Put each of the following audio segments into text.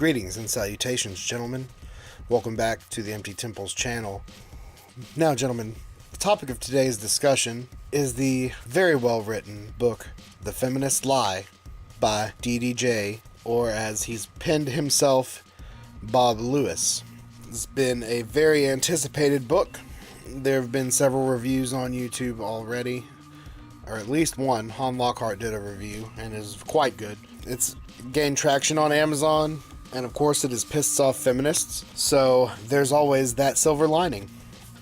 Greetings and salutations, gentlemen. Welcome back to the Empty Temples channel. Now, gentlemen, the topic of today's discussion is the very well-written book, The Feminist Lie, by DDJ, or as he's penned himself, Bob Lewis. It's been a very anticipated book. There have been several reviews on YouTube already, or at least one. Han Lockhart did a review, and is quite good. It's gained traction on Amazon, and of course it has pissed off feminists, so there's always that silver lining.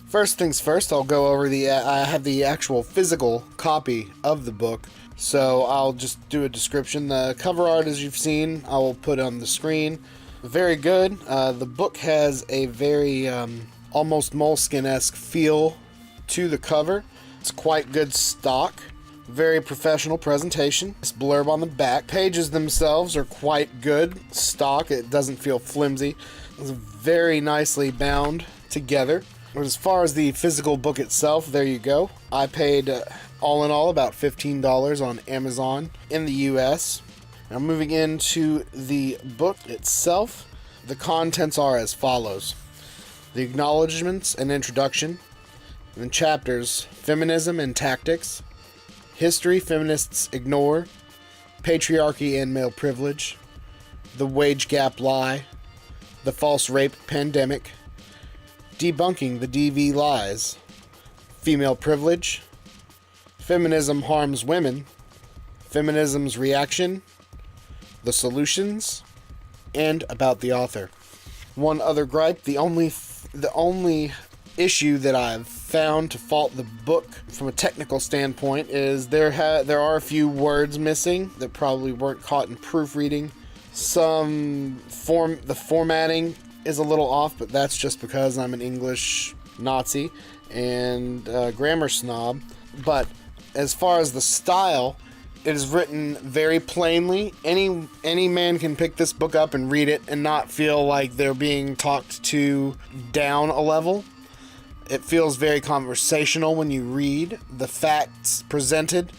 First things first, I'll go over I have the actual physical copy of the book, so I'll just do a description. The cover art, as you've seen, I will put on the screen. Very good. The book has a very almost Moleskine-esque feel to the cover. It's quite good stock. Very professional presentation. This blurb on the back. Pages themselves are quite good stock. It doesn't feel flimsy. It's very nicely bound together. But as far as the physical book itself, there you go. I paid all in all about $15 on Amazon in the US. Now moving into the book itself, the contents are as follows. The acknowledgments and introduction, and then chapters, feminism and tactics, history feminists ignore, patriarchy and male privilege, the wage gap lie, the false rape pandemic, debunking the DV lies, female privilege, feminism harms women, feminism's reaction, the solutions, and about the author. One other gripe, the only issue that I've found to fault the book from a technical standpoint is there are a few words missing that probably weren't caught in proofreading. The formatting is a little off, but that's just because I'm an English Nazi and grammar snob. But as far as the style, it is written very plainly. Any man can pick this book up and read it and not feel like they're being talked to down a level. It feels very conversational when you read. The facts presented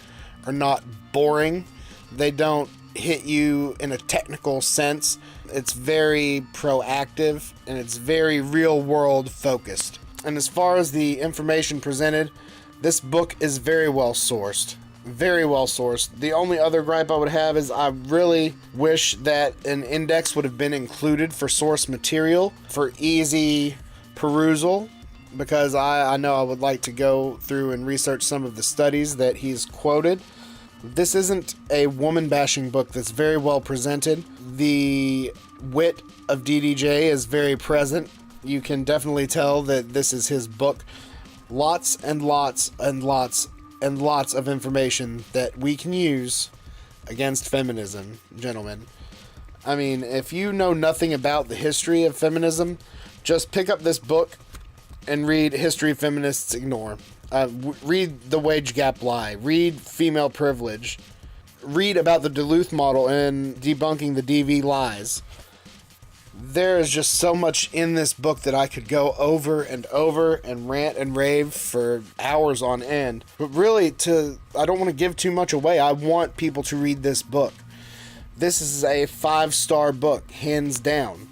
are not boring. They don't hit you in a technical sense. It's very proactive and it's very real world focused. And as far as the information presented, this book is very well sourced. Very well sourced. The only other gripe I would have is I really wish that an index would have been included for source material for easy perusal, because I know I would like to go through and research some of the studies that he's quoted. This isn't a woman-bashing book that's very well presented. The wit of DDJ is very present. You can definitely tell that this is his book. Lots and lots and lots and lots of information that we can use against feminism, gentlemen. I mean, if you know nothing about the history of feminism, just pick up this book and read History Feminists Ignore. Read The Wage Gap Lie. Read Female Privilege. Read about the Duluth model and debunking the DV lies. There is just so much in this book that I could go over and over and rant and rave for hours on end. But really, I don't want to give too much away. I want people to read this book. This is a 5-star book, hands down.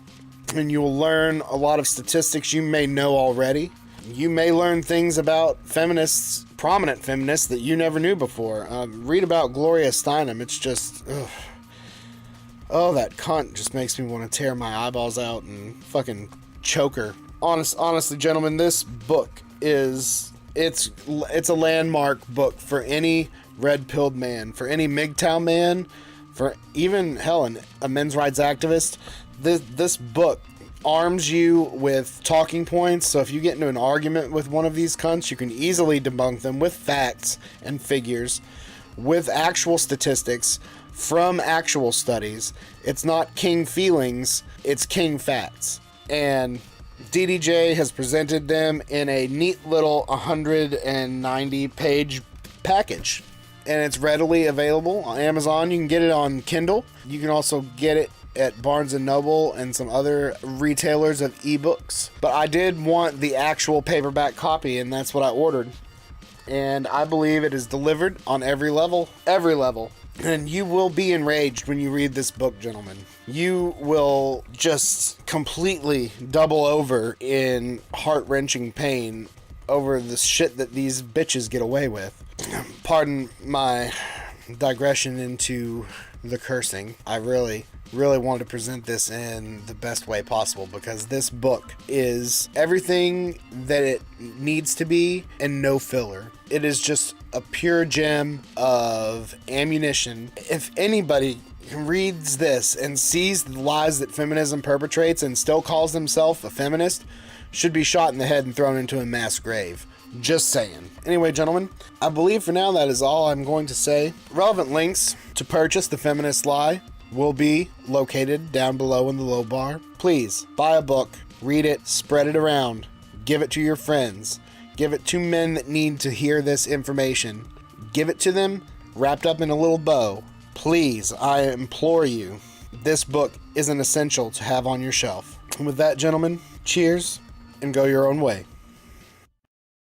And you'll learn a lot of statistics you may know already. You may learn things about feminists, prominent feminists, that you never knew before. Read about Gloria Steinem. It's just, ugh. Oh, that cunt just makes me want to tear my eyeballs out and fucking choke her. Honestly, gentlemen, this book it's a landmark book for any red-pilled man, for any MGTOW man, for even, a men's rights activist. This book arms you with talking points, so if you get into an argument with one of these cunts, you can easily debunk them with facts and figures, with actual statistics from actual studies. It's not king feelings, it's king facts. And DDJ has presented them in a neat little 190-page package. And it's readily available on Amazon. You can get it on Kindle. You can also get it at Barnes & Noble and some other retailers of ebooks. But I did want the actual paperback copy, and that's what I ordered. And I believe it is delivered on every level. Every level. And you will be enraged when you read this book, gentlemen. You will just completely double over in heart-wrenching pain over the shit that these bitches get away with. Pardon my digression into the cursing. I really wanted to present this in the best way possible, because this book is everything that it needs to be and no filler. It is just a pure gem of ammunition. If anybody reads this and sees the lies that feminism perpetrates and still calls themselves a feminist, should be shot in the head and thrown into a mass grave. Just saying. Anyway, gentlemen, I believe for now that is all I'm going to say. Relevant links to purchase The Feminist Lie will be located down below in the low bar. Please buy a book, read it, spread it around, give it to your friends, give it to men that need to hear this information. Give it to them wrapped up in a little bow. Please, I implore you, this book is an essential to have on your shelf. And with that, gentlemen, cheers and go your own way.